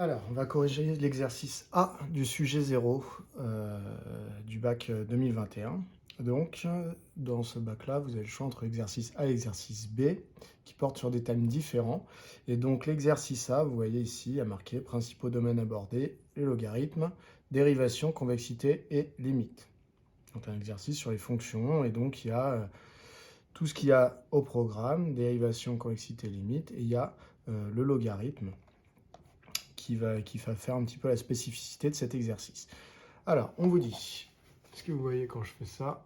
Alors, on va corriger l'exercice A du sujet 0 du bac 2021. Donc, dans ce bac-là, vous avez le choix entre exercice A et exercice B, qui portent sur des thèmes différents. Et donc, l'exercice A, vous voyez ici, il y a marqué principaux domaines abordés, les logarithmes, dérivation, convexité et limite. Donc, un exercice sur les fonctions, et donc il y a tout ce qu'il y a au programme, dérivation, convexité, limite, et il y a le logarithme qui va faire un petit peu la spécificité de cet exercice. Alors, on vous dit, est-ce que vous voyez quand je fais ça?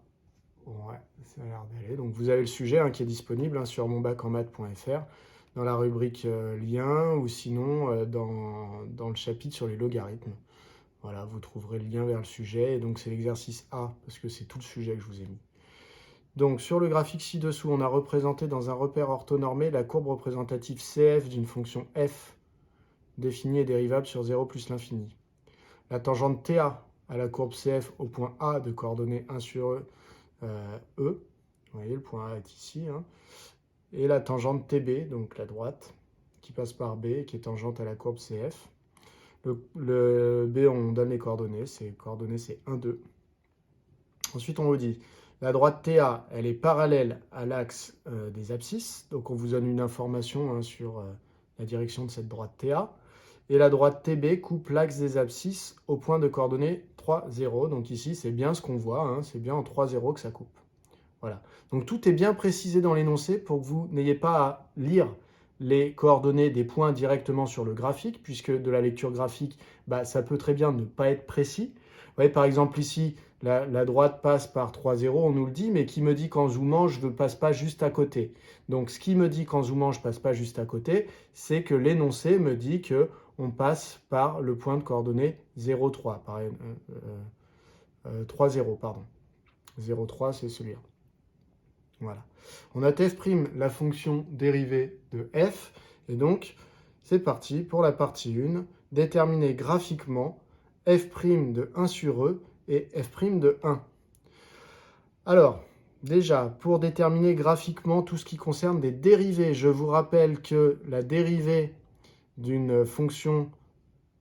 Ouais, ça a l'air d'aller. Donc, vous avez le sujet qui est disponible sur monbacenmaths.fr dans la rubrique lien ou sinon dans le chapitre sur les logarithmes. Voilà, vous trouverez le lien vers le sujet. Et donc, c'est l'exercice A parce que c'est tout le sujet que je vous ai mis. Donc, sur le graphique ci-dessous, on a représenté dans un repère orthonormé la courbe représentative CF d'une fonction f définie et dérivable sur 0 plus l'infini. La tangente TA à la courbe CF au point A de coordonnées 1 sur E, vous voyez le point A est ici, et la tangente TB, donc la droite, qui passe par B et qui est tangente à la courbe CF. Le B, on donne les coordonnées, c'est 1, 2. Ensuite, on vous dit, la droite TA, elle est parallèle à l'axe des abscisses, donc on vous donne une information sur la direction de cette droite TA. Et la droite TB coupe l'axe des abscisses au point de coordonnées 3, 0. Donc ici, c'est bien ce qu'on voit, c'est bien en 3, 0 que ça coupe. Voilà. Donc tout est bien précisé dans l'énoncé pour que vous n'ayez pas à lire les coordonnées des points directement sur le graphique, puisque de la lecture graphique, ça peut très bien ne pas être précis. Vous voyez, par exemple, ici, la droite passe par 3, 0, on nous le dit, mais qui me dit qu'en zoomant, je ne passe pas juste à côté. Donc, ce qui me dit qu'en zoomant, je ne passe pas juste à côté, c'est que l'énoncé me dit qu'on passe par le point de coordonnées 0, 3. 3, 0, pardon. 0, 3, c'est celui-là. Voilà. On a f', la fonction dérivée de f, et donc, c'est parti pour la partie 1, déterminer graphiquement f' de 1 sur E et f' de 1. Alors, déjà, pour déterminer graphiquement tout ce qui concerne des dérivées, je vous rappelle que la dérivée d'une fonction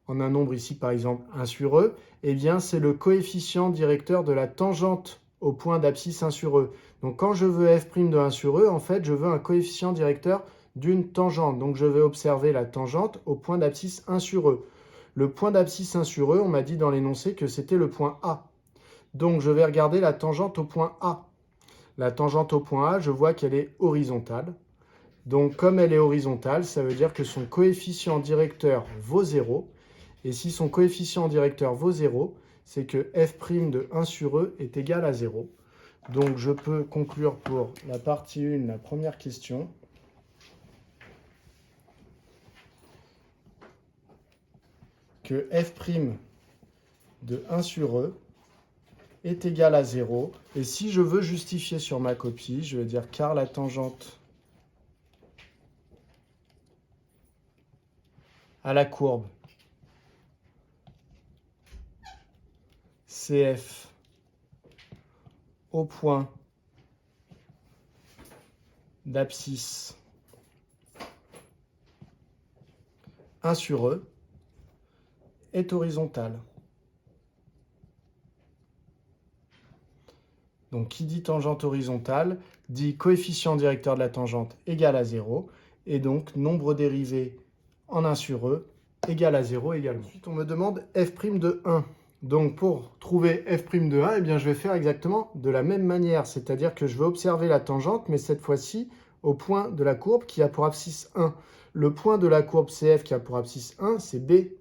en un nombre ici, par exemple 1 sur E, eh bien, c'est le coefficient directeur de la tangente au point d'abscisse 1 sur E. Donc, quand je veux f' de 1 sur E, en fait, je veux un coefficient directeur d'une tangente. Donc, je vais observer la tangente au point d'abscisse 1 sur E. Le point d'abscisse 1 sur E, on m'a dit dans l'énoncé que c'était le point A. Donc, je vais regarder la tangente au point A. La tangente au point A, je vois qu'elle est horizontale. Donc, comme elle est horizontale, ça veut dire que son coefficient directeur vaut 0. Et si son coefficient directeur vaut 0, c'est que f' de 1 sur E est égal à 0. Donc, je peux conclure pour la partie 1, la première question. Que f' de 1 sur E est égal à 0. Et si je veux justifier sur ma copie, je vais dire car la tangente à la courbe CF au point d'abscisse 1 sur E est horizontale. Donc, qui dit tangente horizontale dit coefficient directeur de la tangente égal à 0, et donc nombre dérivé en 1 sur E égal à 0 également. Ensuite, on me demande f' de 1. Donc, pour trouver f' de 1, eh bien, je vais faire exactement de la même manière, c'est-à-dire que je vais observer la tangente, mais cette fois-ci au point de la courbe qui a pour abscisse 1. Le point de la courbe CF qui a pour abscisse 1, c'est B.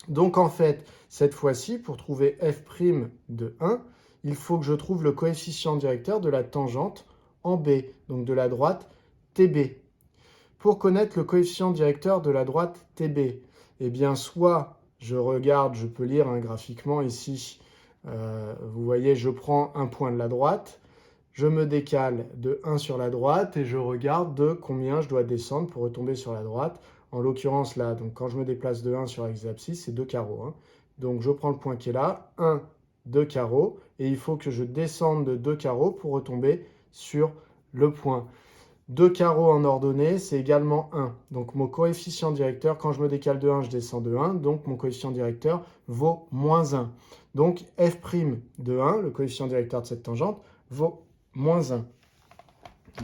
Donc, en fait, cette fois-ci, pour trouver f' de 1, il faut que je trouve le coefficient directeur de la tangente en B, donc de la droite TB. Pour connaître le coefficient directeur de la droite TB, eh bien, soit je regarde, je peux lire graphiquement ici, vous voyez, je prends un point de la droite, je me décale de 1 sur la droite et je regarde de combien je dois descendre pour retomber sur la droite. En l'occurrence là, donc quand je me déplace de 1 sur l'axe abscisse, c'est 2 carreaux. Donc je prends le point qui est là, 1, 2 carreaux, et il faut que je descende de 2 carreaux pour retomber sur le point. 2 carreaux en ordonnée, c'est également 1. Donc mon coefficient directeur, quand je me décale de 1, je descends de 1. Donc mon coefficient directeur vaut moins 1. Donc f' de 1, le coefficient directeur de cette tangente, vaut moins 1.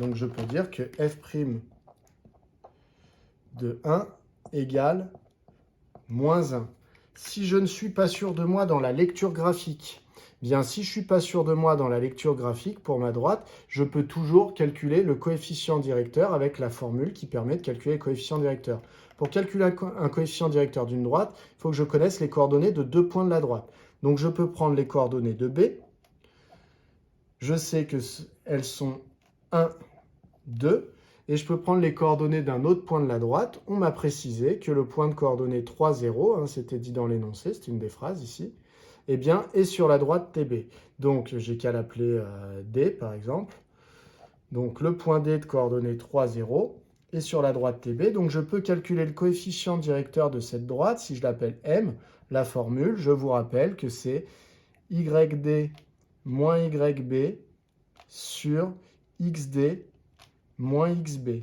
Donc je peux dire que f' de 1 égale moins 1. Si je ne suis pas sûr de moi dans la lecture graphique, bien si je ne suis pas sûr de moi dans la lecture graphique pour ma droite, je peux toujours calculer le coefficient directeur avec la formule qui permet de calculer le coefficient directeur. Pour calculer un coefficient directeur d'une droite, il faut que je connaisse les coordonnées de 2 points de la droite. Donc je peux prendre les coordonnées de B. Je sais qu'elles sont 1, 2. Et je peux prendre les coordonnées d'un autre point de la droite. On m'a précisé que le point de coordonnées 3, 0, c'était dit dans l'énoncé, c'est une des phrases ici, eh bien, est sur la droite TB. Donc, j'ai qu'à l'appeler D, par exemple. Donc, le point D de coordonnées 3, 0 est sur la droite TB. Donc, je peux calculer le coefficient directeur de cette droite. Si je l'appelle M, la formule, je vous rappelle que c'est YD moins YB sur XD moins XB.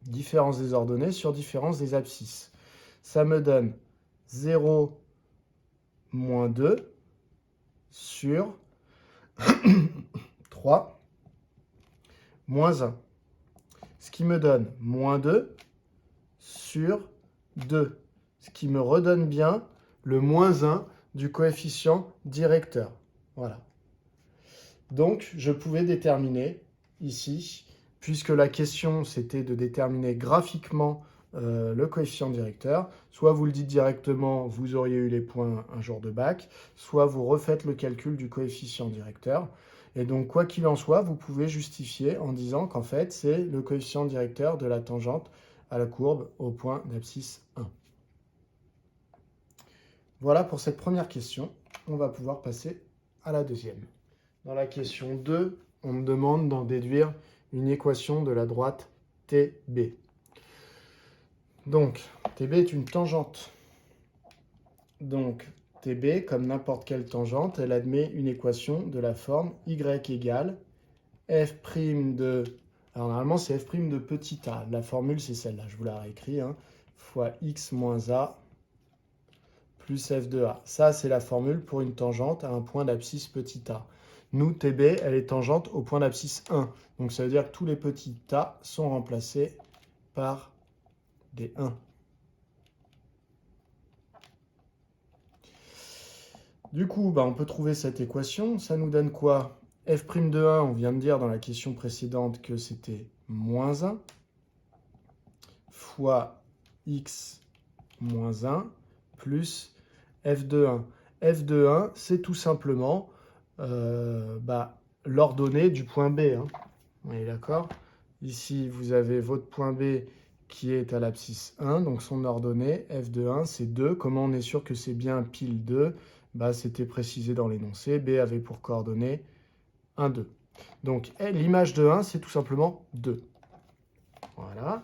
Différence des ordonnées sur différence des abscisses. Ça me donne 0 moins 2 sur 3 moins 1. Ce qui me donne moins 2 sur 2. Ce qui me redonne bien le moins 1 du coefficient directeur. Voilà. Donc, je pouvais déterminer ici, puisque la question c'était de déterminer graphiquement le coefficient directeur, soit vous le dites directement, vous auriez eu les points un jour de bac, soit vous refaites le calcul du coefficient directeur. Et donc, quoi qu'il en soit, vous pouvez justifier en disant qu'en fait, c'est le coefficient directeur de la tangente à la courbe au point d'abscisse 1. Voilà pour cette première question. On va pouvoir passer à la deuxième. Dans la question 2, on me demande d'en déduire une équation de la droite TB. Donc, TB est une tangente. Donc, TB, comme n'importe quelle tangente, elle admet une équation de la forme y égale f' de... Alors, normalement, c'est f' de petit a. La formule, c'est celle-là. Je vous la réécris. Fois x moins a plus f de a. Ça, c'est la formule pour une tangente à un point d'abscisse petit a. Nous, TB, elle est tangente au point d'abscisse 1. Donc, ça veut dire que tous les petits a sont remplacés par des 1. Du coup, on peut trouver cette équation. Ça nous donne quoi? F' de 1, on vient de dire dans la question précédente que c'était moins 1 fois x moins 1 plus f de 1. F de 1, c'est tout simplement l'ordonnée du point B. On est d'accord? Ici, vous avez votre point B qui est à l'abscisse 1, donc son ordonnée, f de 1, c'est 2. Comment on est sûr que c'est bien pile 2? C'était précisé dans l'énoncé. B avait pour coordonnée 1, 2. Donc, l'image de 1, c'est tout simplement 2. Voilà.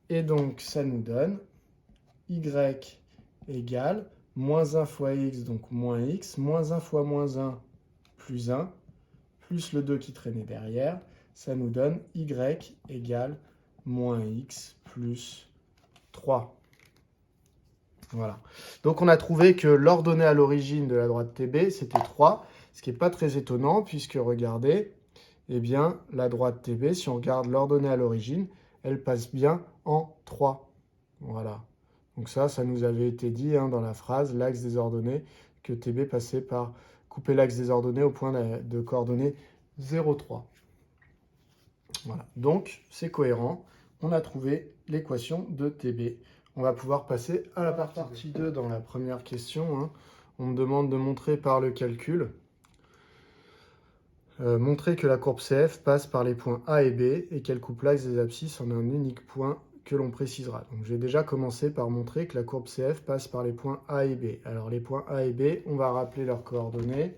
Et donc, ça nous donne y égale moins 1 fois x, donc moins x, moins 1 fois moins 1, plus 1, plus le 2 qui traînait derrière. Ça nous donne y égale moins x plus 3. Voilà. Donc, on a trouvé que l'ordonnée à l'origine de la droite TB, c'était 3, ce qui n'est pas très étonnant, puisque, regardez, eh bien, la droite TB, si on regarde l'ordonnée à l'origine, elle passe bien en 3. Voilà. Donc ça nous avait été dit dans la phrase, l'axe des ordonnées, que TB passait par couper l'axe des ordonnées au point de coordonnées 0,3. Voilà. Donc, c'est cohérent. On a trouvé l'équation de TB. On va pouvoir passer à la partie 2 dans la première question. On me demande de montrer par le calcul. Montrer que la courbe CF passe par les points A et B et qu'elle coupe l'axe des abscisses en un unique point que l'on précisera. Donc, j'ai déjà commencé par montrer que la courbe CF passe par les points A et B. Alors, les points A et B, on va rappeler leurs coordonnées.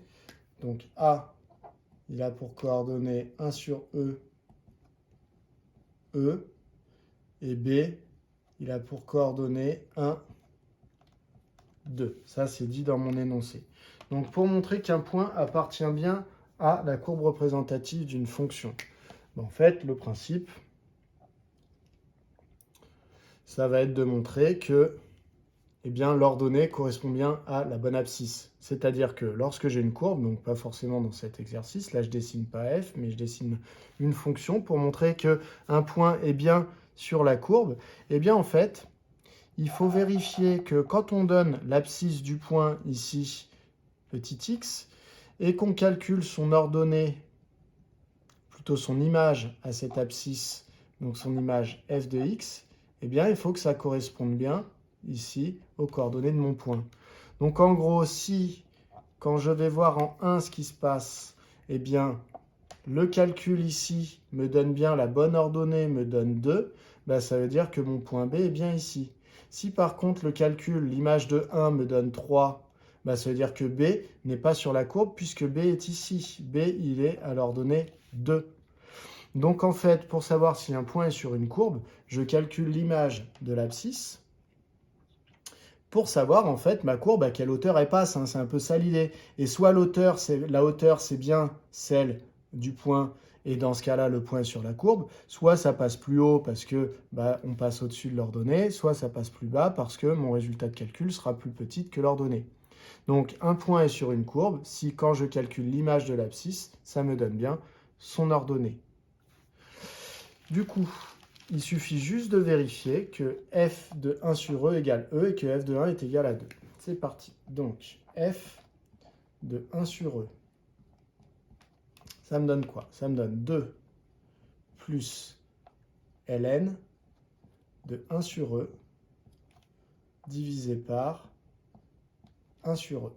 Donc, A, il a pour coordonnées 1 sur E, E, et B, il a pour coordonnées 1, 2. Ça, c'est dit dans mon énoncé. Donc, pour montrer qu'un point appartient bien à la courbe représentative d'une fonction, En fait, le principe, ça va être de montrer que eh bien, l'ordonnée correspond bien à la bonne abscisse. C'est-à-dire que lorsque j'ai une courbe, donc pas forcément dans cet exercice, là je dessine pas f, mais je dessine une fonction pour montrer qu'un point est bien sur la courbe, eh bien en fait, il faut vérifier que quand on donne l'abscisse du point ici, petit x, et qu'on calcule son ordonnée, plutôt son image à cette abscisse, donc son image f de x, eh bien il faut que ça corresponde bien ici aux coordonnées de mon point. Donc en gros, si quand je vais voir en 1 ce qui se passe, eh bien le calcul ici me donne bien la bonne ordonnée, me donne 2, bah, ça veut dire que mon point B est bien ici. Si par contre le calcul, l'image de 1 me donne 3, bah, ça veut dire que B n'est pas sur la courbe puisque B est ici. B, il est à l'ordonnée 2. Donc en fait, pour savoir si un point est sur une courbe, je calcule l'image de l'abscisse pour savoir en fait ma courbe à quelle hauteur elle passe. C'est un peu ça l'idée. Et soit la hauteur c'est bien celle du point et dans ce cas-là le point est sur la courbe, soit ça passe plus haut parce que on passe au-dessus de l'ordonnée, soit ça passe plus bas parce que mon résultat de calcul sera plus petit que l'ordonnée. Donc un point est sur une courbe si quand je calcule l'image de l'abscisse, ça me donne bien son ordonnée. Du coup, il suffit juste de vérifier que f de 1 sur e égale e et que f de 1 est égal à 2. C'est parti. Donc, f de 1 sur e, ça me donne quoi? Ça me donne 2 plus ln de 1 sur e divisé par 1 sur e.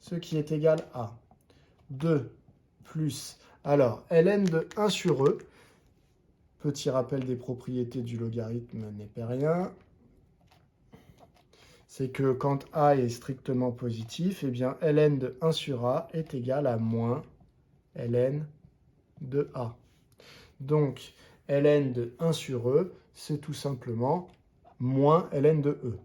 Ce qui est égal à 2 plus... Alors, ln de 1 sur e, petit rappel des propriétés du logarithme népérien, c'est que quand a est strictement positif, eh bien ln de 1 sur a est égal à moins ln de a. Donc, ln de 1 sur e, c'est tout simplement moins ln de e.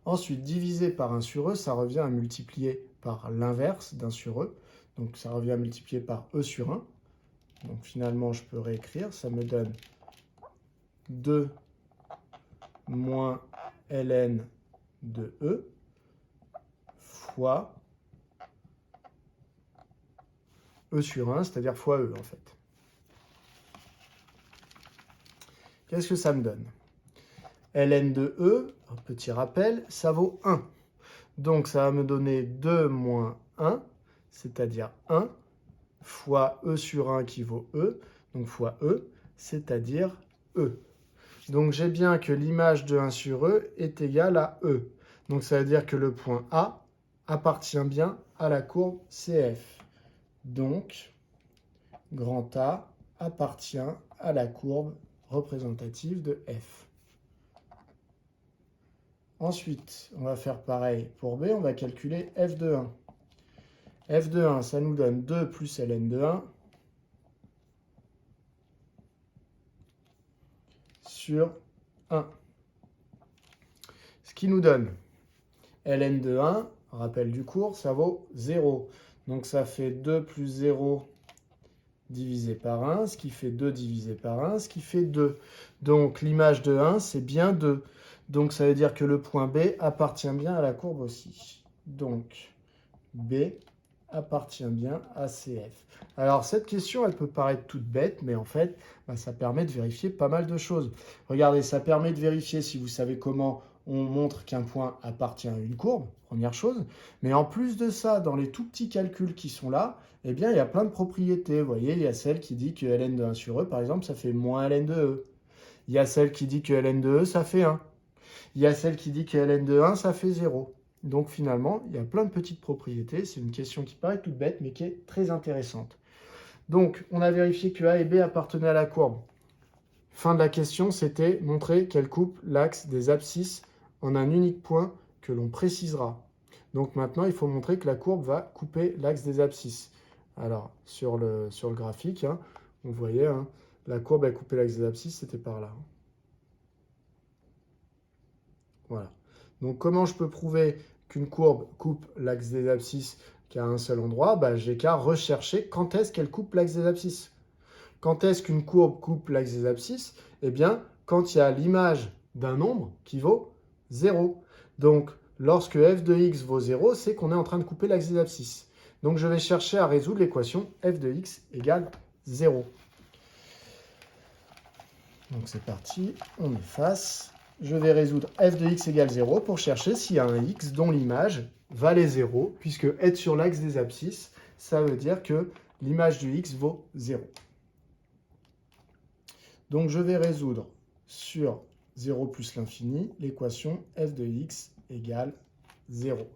Ensuite, divisé par 1 sur e, ça revient à multiplier par l'inverse d'1 sur e. Donc, ça revient à multiplier par e sur 1. Donc, finalement, je peux réécrire. Ça me donne 2 moins ln de e fois e sur 1, c'est-à-dire fois e en fait. Qu'est-ce que ça me donne? Ln de e, un petit rappel, ça vaut 1. Donc ça va me donner 2 moins 1, c'est-à-dire 1, fois e sur 1 qui vaut e, donc fois e, c'est-à-dire e. Donc j'ai bien que l'image de 1 sur e est égale à e. Donc ça veut dire que le point A appartient bien à la courbe CF. Donc, grand A appartient à la courbe représentative de F. Ensuite, on va faire pareil pour B, on va calculer F de 1. F de 1, ça nous donne 2 plus ln de 1 sur 1. Ce qui nous donne ln de 1, rappel du cours, ça vaut 0. Donc ça fait 2 plus 0 divisé par 1, ce qui fait 2 divisé par 1, ce qui fait 2. Donc l'image de 1, c'est bien 2. Donc ça veut dire que le point B appartient bien à la courbe aussi. Donc B appartient bien à CF. Alors cette question, elle peut paraître toute bête, mais en fait, ça permet de vérifier pas mal de choses. Regardez, ça permet de vérifier si vous savez comment on montre qu'un point appartient à une courbe, première chose. Mais en plus de ça, dans les tout petits calculs qui sont là, eh bien, il y a plein de propriétés. Vous voyez, il y a celle qui dit que ln de 1 sur e, par exemple, ça fait moins ln de e. Il y a celle qui dit que ln de e, ça fait 1. Il y a celle qui dit que ln de 1, ça fait 0. Donc finalement, il y a plein de petites propriétés. C'est une question qui paraît toute bête, mais qui est très intéressante. Donc, on a vérifié que A et B appartenaient à la courbe. Fin de la question, c'était montrer qu'elle coupe l'axe des abscisses en un unique point que l'on précisera. Donc maintenant, il faut montrer que la courbe va couper l'axe des abscisses. Alors, sur le graphique, hein, on voyait, hein, la courbe a coupé l'axe des abscisses, c'était par là. Voilà. Donc comment je peux prouver qu'une courbe coupe l'axe des abscisses qu'à un seul endroit, bah, j'ai qu'à rechercher quand est-ce qu'elle coupe l'axe des abscisses. Quand est-ce qu'une courbe coupe l'axe des abscisses? Eh bien, quand il y a l'image d'un nombre qui vaut 0. Donc, lorsque f de x vaut 0, c'est qu'on est en train de couper l'axe des abscisses. Donc, je vais chercher à résoudre l'équation f de x égale 0. Donc, c'est parti, on efface. Je vais résoudre f de x égale 0 pour chercher s'il y a un x dont l'image valait 0, puisque être sur l'axe des abscisses, ça veut dire que l'image du x vaut 0. Donc, je vais résoudre sur 0 plus l'infini l'équation f de x égale 0.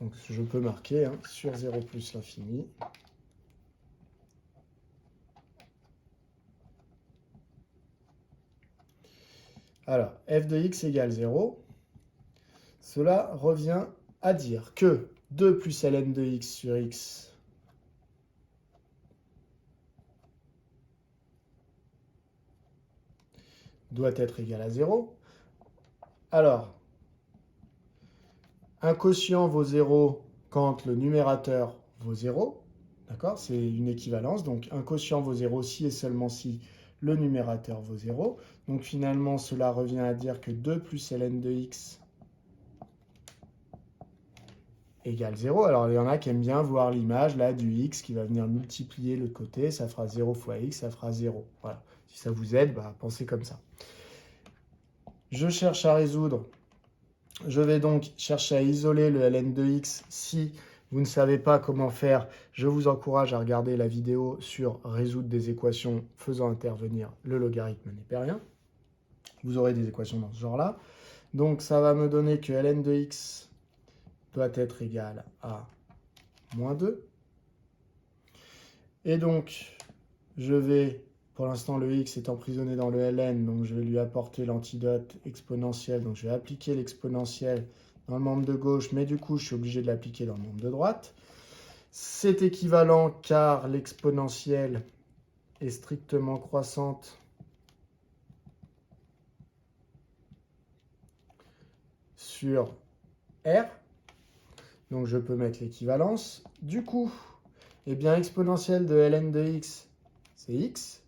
Donc, je peux marquer sur 0 plus l'infini. Alors, f de x égale 0. Cela revient à dire que 2 plus ln de x sur x doit être égal à 0. Alors, un quotient vaut 0 quand le numérateur vaut 0. D'accord? C'est une équivalence. Donc, un quotient vaut 0 si et seulement si le numérateur vaut 0. Donc, finalement, cela revient à dire que 2 plus ln de x égale 0. Alors, il y en a qui aiment bien voir l'image là du x qui va venir multiplier le côté. Ça fera 0 fois x, ça fera 0. Voilà. Si ça vous aide, bah, pensez comme ça. Je cherche à résoudre. Je vais donc chercher à isoler le ln de x. Si vous ne savez pas comment faire, je vous encourage à regarder la vidéo sur résoudre des équations faisant intervenir le logarithme népérien. Vous aurez des équations dans ce genre-là. Donc, ça va me donner que ln de x doit être égal à moins 2. Et donc, je vais, pour l'instant, le x est emprisonné dans le ln, donc je vais lui apporter l'antidote exponentielle. Donc, je vais appliquer l'exponentielle dans le membre de gauche, mais du coup, je suis obligé de l'appliquer dans le membre de droite. C'est équivalent car l'exponentielle est strictement croissante sur R. Donc, je peux mettre l'équivalence. Du coup, eh bien, exponentielle de ln de x, c'est x.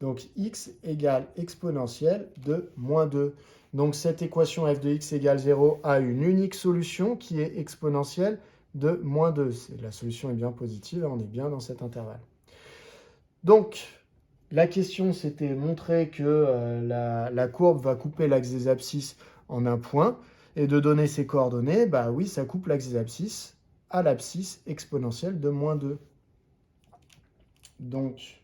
Donc, x égale exponentielle de moins 2. Donc, cette équation f de x égale 0 a une unique solution qui est exponentielle de moins 2. La solution est bien positive, on est bien dans cet intervalle. Donc, la question, c'était montrer que la courbe va couper l'axe des abscisses en un point. Et de donner ses coordonnées, bah oui, ça coupe l'axe des abscisses à l'abscisse exponentielle de moins 2. Donc,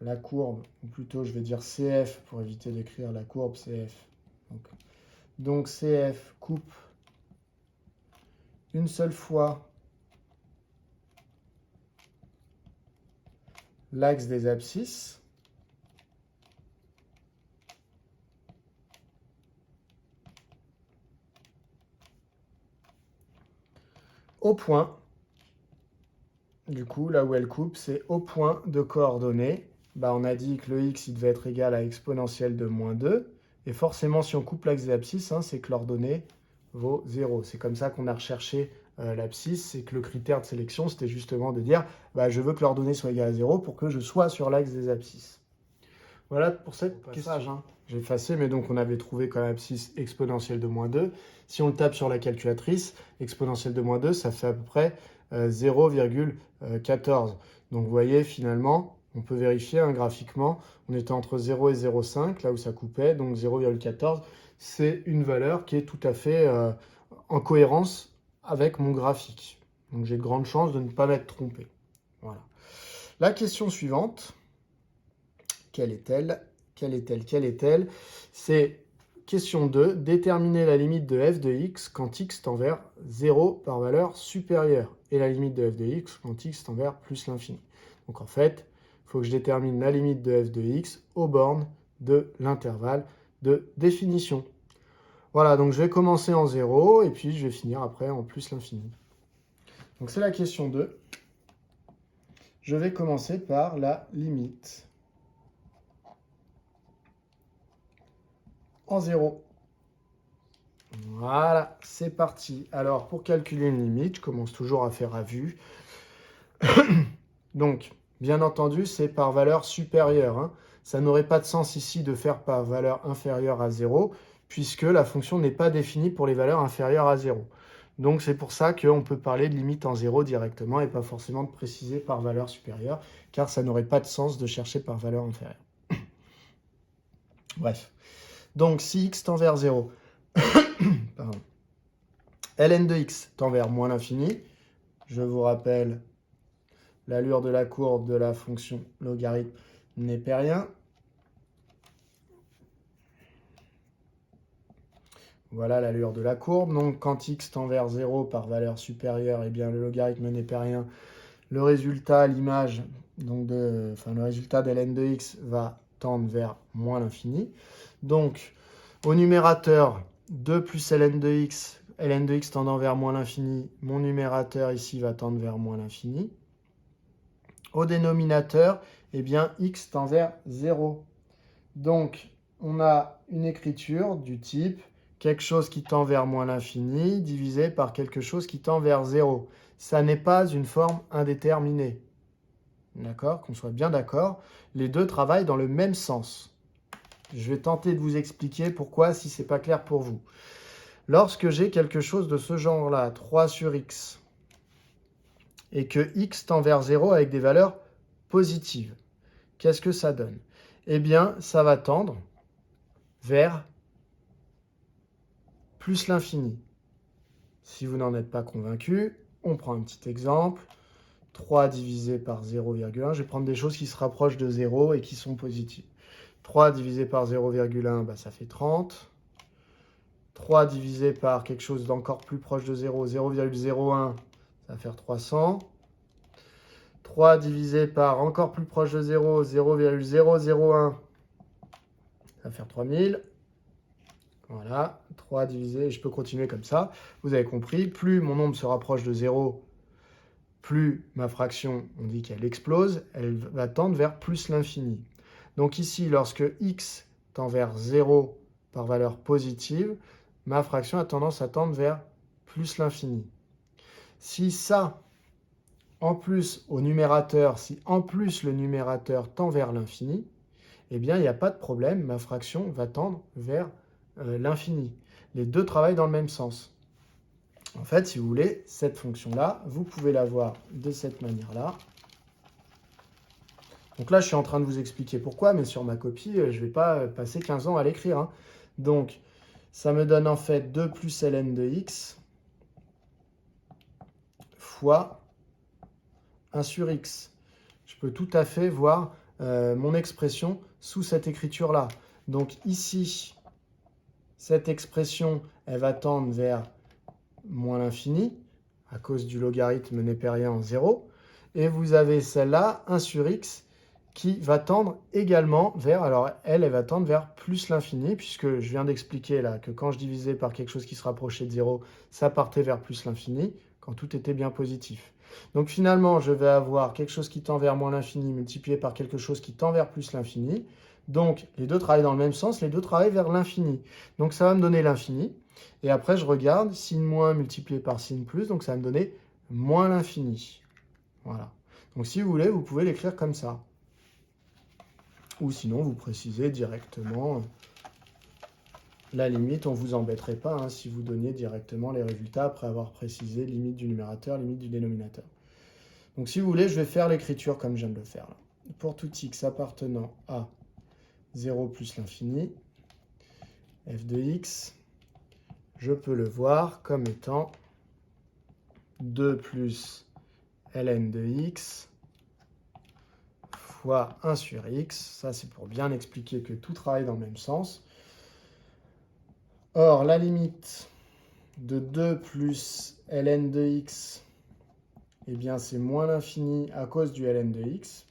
la courbe, ou plutôt je vais dire CF pour éviter d'écrire la courbe CF. Donc CF coupe une seule fois l'axe des abscisses au point. Du coup, là où elle coupe, c'est au point de coordonnées. Bah, on a dit que le x il devait être égal à exponentielle de moins 2. Et forcément, si on coupe l'axe des abscisses, c'est que l'ordonnée vaut 0. C'est comme ça qu'on a recherché l'abscisse. C'est que le critère de sélection, c'était justement de dire bah, je veux que l'ordonnée soit égale à 0 pour que je sois sur l'axe des abscisses. Voilà pour cette question. J'ai effacé, mais donc on avait trouvé comme abscisse exponentielle de moins 2. Si on le tape sur la calculatrice, exponentielle de moins 2, ça fait à peu près 0,14. Donc vous voyez, finalement, on peut vérifier graphiquement, on était entre 0 et 0,5, là où ça coupait, donc 0,14. C'est une valeur qui est tout à fait en cohérence avec mon graphique. Donc j'ai de grandes chances de ne pas m'être trompé. Voilà. La question suivante. Quelle est-elle? Quelle est-elle? Quelle est-elle? C'est question 2. Déterminer la limite de f de x quand x tend vers 0 par valeur supérieure et la limite de f de x quand x tend vers plus l'infini. Donc en fait, il faut que je détermine la limite de f de x aux bornes de l'intervalle de définition. Voilà, donc je vais commencer en 0 et puis je vais finir après en plus l'infini. Donc c'est la question 2. Je vais commencer par la limite en 0. Voilà, c'est parti. Alors, pour calculer une limite, je commence toujours à faire à vue. Donc, bien entendu, c'est par valeur supérieure, hein. Ça n'aurait pas de sens ici de faire par valeur inférieure à 0, puisque la fonction n'est pas définie pour les valeurs inférieures à 0. Donc, c'est pour ça qu'on peut parler de limite en 0 directement et pas forcément de préciser par valeur supérieure, car ça n'aurait pas de sens de chercher par valeur inférieure. Bref. Donc, si x tend vers 0, pardon, ln de x tend vers moins l'infini, je vous rappelle l'allure de la courbe de la fonction logarithme népérien. Voilà l'allure de la courbe. Donc, quand x tend vers 0 par valeur supérieure, eh bien, le logarithme népérien, le résultat, l'image, le résultat de ln de x va tendre vers moins l'infini. Donc, au numérateur, 2 plus ln de x tendant vers moins l'infini, mon numérateur ici va tendre vers moins l'infini. Au dénominateur, eh bien, x tend vers 0. Donc, on a une écriture du type quelque chose qui tend vers moins l'infini divisé par quelque chose qui tend vers 0. Ça n'est pas une forme indéterminée. D'accord? Qu'on soit bien d'accord. Les deux travaillent dans le même sens. Je vais tenter de vous expliquer pourquoi si ce n'est pas clair pour vous. Lorsque j'ai quelque chose de ce genre-là, 3 sur x, et que x tend vers 0 avec des valeurs positives, qu'est-ce que ça donne? Eh bien, ça va tendre vers plus l'infini. Si vous n'en êtes pas convaincu, on prend un petit exemple. 3 divisé par 0,1. Je vais prendre des choses qui se rapprochent de 0 et qui sont positives. 3 divisé par 0,1, bah, ça fait 30. 3 divisé par quelque chose d'encore plus proche de 0, 0,01, ça va faire 300. 3 divisé par encore plus proche de 0, 0,001, ça va faire 3000. Voilà, 3 divisé, je peux continuer comme ça. Vous avez compris, plus mon nombre se rapproche de 0, plus ma fraction, on dit qu'elle explose, elle va tendre vers plus l'infini. Donc ici, lorsque x tend vers 0 par valeur positive, ma fraction a tendance à tendre vers plus l'infini. Si ça, en plus au numérateur, si en plus le numérateur tend vers l'infini, eh bien il n'y a pas de problème, ma fraction va tendre vers l'infini. Les deux travaillent dans le même sens. En fait, si vous voulez, cette fonction-là, vous pouvez la voir de cette manière-là. Donc là, je suis en train de vous expliquer pourquoi, mais sur ma copie, je ne vais pas passer 15 ans à l'écrire, hein. Donc, ça me donne en fait 2 plus ln de x fois 1 sur x. Je peux tout à fait voir mon expression sous cette écriture-là. Donc ici, cette expression, elle va tendre vers moins l'infini, à cause du logarithme népérien en 0. Et vous avez celle-là, 1 sur x, qui va tendre également vers, alors elle va tendre vers plus l'infini, puisque je viens d'expliquer là que quand je divisais par quelque chose qui se rapprochait de 0, ça partait vers plus l'infini, quand tout était bien positif. Donc finalement, je vais avoir quelque chose qui tend vers moins l'infini multiplié par quelque chose qui tend vers plus l'infini. Donc les deux travaillent dans le même sens, les deux travaillent vers l'infini. Donc ça va me donner l'infini. Et après, je regarde sin moins multiplié par sin plus, donc ça va me donner moins l'infini. Voilà. Donc si vous voulez, vous pouvez l'écrire comme ça. Ou sinon, vous précisez directement la limite. On ne vous embêterait pas hein, si vous donniez directement les résultats après avoir précisé limite du numérateur, limite du dénominateur. Donc si vous voulez, je vais faire l'écriture comme je viens de le faire. Là. Pour tout x appartenant à 0 plus l'infini, f de x, je peux le voir comme étant 2 plus ln de x fois 1 sur x. Ça, c'est pour bien expliquer que tout travaille dans le même sens. Or, la limite de 2 plus ln de x, eh bien, c'est moins l'infini à cause du ln de x.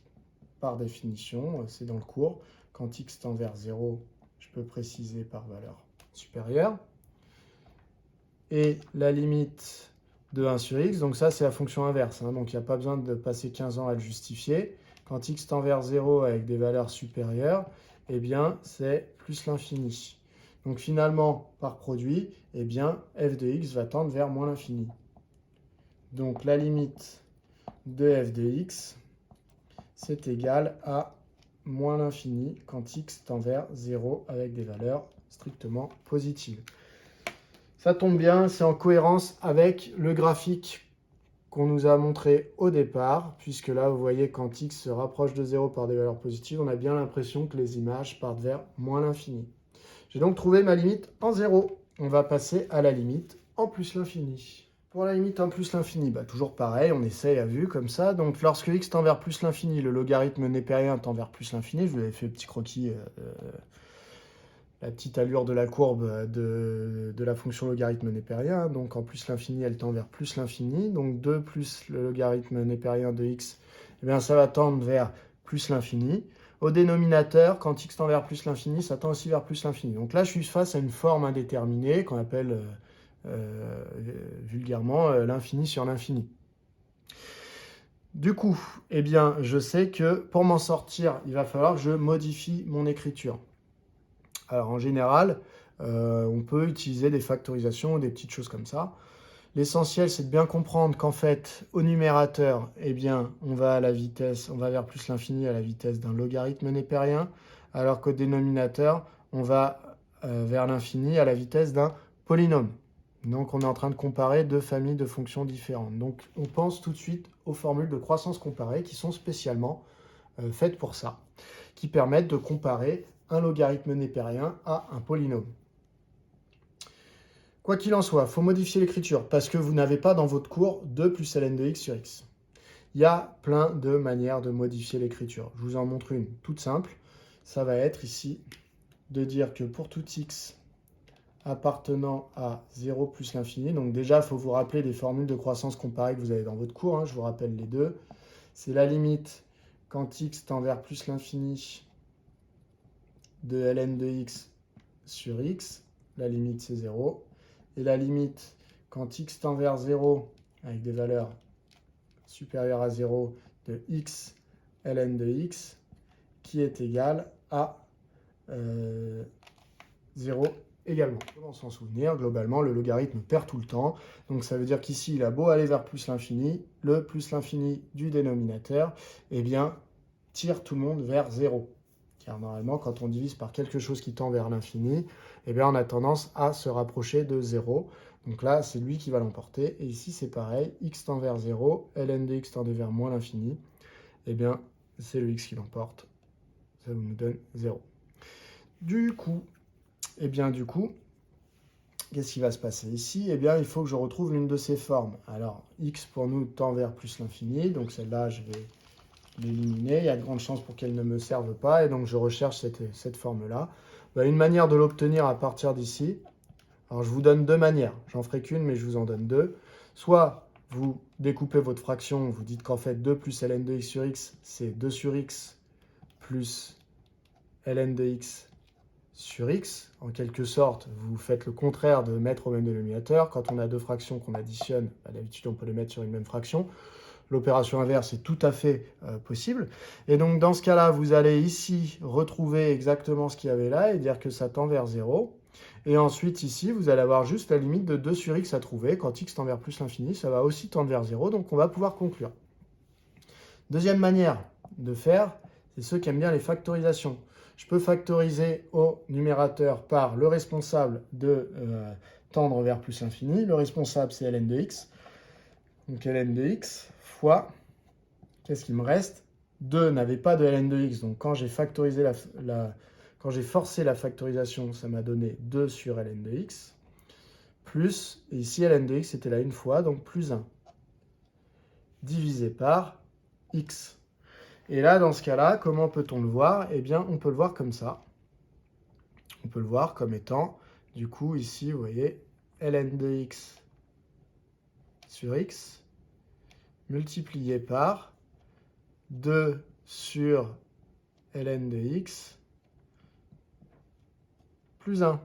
Par définition, c'est dans le cours. Quand x tend vers 0, je peux préciser par valeur supérieure. Et la limite de 1 sur x, donc ça, c'est la fonction inverse. Hein, donc, il n'y a pas besoin de passer 15 ans à le justifier. Quand x tend vers 0 avec des valeurs supérieures, eh bien, c'est plus l'infini. Donc finalement, par produit, eh bien, f de x va tendre vers moins l'infini. Donc la limite de f de x, c'est égal à moins l'infini quand x tend vers 0 avec des valeurs strictement positives. Ça tombe bien, c'est en cohérence avec le graphique qu'on nous a montré au départ, puisque là, vous voyez, quand x se rapproche de 0 par des valeurs positives, on a bien l'impression que les images partent vers moins l'infini. J'ai donc trouvé ma limite en 0. On va passer à la limite en plus l'infini. Pour la limite en plus l'infini, toujours pareil, on essaye à vue comme ça. Donc lorsque x tend vers plus l'infini, le logarithme népérien tend vers plus l'infini. Je vous avais fait le petit croquis, la petite allure de la courbe de la fonction logarithme népérien. Donc en plus l'infini, elle tend vers plus l'infini. Donc 2 plus le logarithme népérien de x, eh bien, ça va tendre vers plus l'infini. Au dénominateur, quand x tend vers plus l'infini, ça tend aussi vers plus l'infini. Donc là, je suis face à une forme indéterminée qu'on appelle vulgairement l'infini sur l'infini. Du coup, eh bien, je sais que pour m'en sortir, il va falloir que je modifie mon écriture. Alors en général, on peut utiliser des factorisations ou des petites choses comme ça. L'essentiel, c'est de bien comprendre qu'en fait, au numérateur, eh bien, on va vers plus l'infini à la vitesse d'un logarithme népérien, alors qu'au dénominateur, on va vers l'infini à la vitesse d'un polynôme. Donc, on est en train de comparer deux familles de fonctions différentes. Donc, on pense tout de suite aux formules de croissance comparée qui sont spécialement faites pour ça, qui permettent de comparer un logarithme népérien à un polynôme. Quoi qu'il en soit, il faut modifier l'écriture parce que vous n'avez pas dans votre cours 2 plus ln de x sur x. Il y a plein de manières de modifier l'écriture. Je vous en montre une toute simple. Ça va être ici de dire que pour tout x appartenant à 0 plus l'infini, donc déjà, il faut vous rappeler des formules de croissance comparée que vous avez dans votre cours. Je vous rappelle les deux. C'est la limite quand x tend vers plus l'infini de ln de x sur x. La limite, c'est 0. Et la limite, quand x tend vers 0, avec des valeurs supérieures à 0, de x ln de x, qui est égal à 0 également. Comment s'en souvenir? Globalement, le logarithme perd tout le temps. Donc ça veut dire qu'ici, il a beau aller vers plus l'infini, le plus l'infini du dénominateur, eh bien, tire tout le monde vers 0. Car normalement, quand on divise par quelque chose qui tend vers l'infini, eh bien, on a tendance à se rapprocher de 0. Donc là, c'est lui qui va l'emporter. Et ici, c'est pareil. X tend vers 0, ln de x tend vers moins l'infini. Eh bien, c'est le x qui l'emporte. Ça nous donne 0. Du coup, qu'est-ce qui va se passer ici? Eh bien, il faut que je retrouve l'une de ces formes. Alors, x pour nous tend vers plus l'infini. Donc celle-là, je vais l'éliminer. Il y a de grandes chances pour qu'elle ne me serve pas. Et donc, je recherche cette forme-là. Une manière de l'obtenir à partir d'ici. Alors, je vous donne deux manières. J'en ferai qu'une, mais je vous en donne deux. Soit vous découpez votre fraction, vous dites qu'en fait 2 plus ln de x sur x, c'est 2 sur x plus ln de x sur x. En quelque sorte, vous faites le contraire de mettre au même dénominateur. Quand on a deux fractions qu'on additionne, d'habitude on peut les mettre sur une même fraction. L'opération inverse est tout à fait possible. Et donc dans ce cas-là, vous allez ici retrouver exactement ce qu'il y avait là et dire que ça tend vers 0. Et ensuite ici, vous allez avoir juste la limite de 2 sur x à trouver. Quand x tend vers plus l'infini, ça va aussi tendre vers 0. Donc on va pouvoir conclure. Deuxième manière de faire, c'est ceux qui aiment bien les factorisations. Je peux factoriser au numérateur par le responsable de tendre vers plus l'infini. Le responsable, c'est ln de x. Donc ln de x fois, qu'est-ce qu'il me reste? 2 n'avait pas de ln de x, donc quand j'ai factorisé quand j'ai forcé la factorisation, ça m'a donné 2 sur ln de x, plus, et ici ln de x était là une fois, donc plus 1, divisé par x. Et là, dans ce cas-là, comment peut-on le voir? Eh bien, on peut le voir comme ça. On peut le voir comme étant, du coup, ici, vous voyez, ln de x sur x, multiplié par 2 sur ln de x plus 1.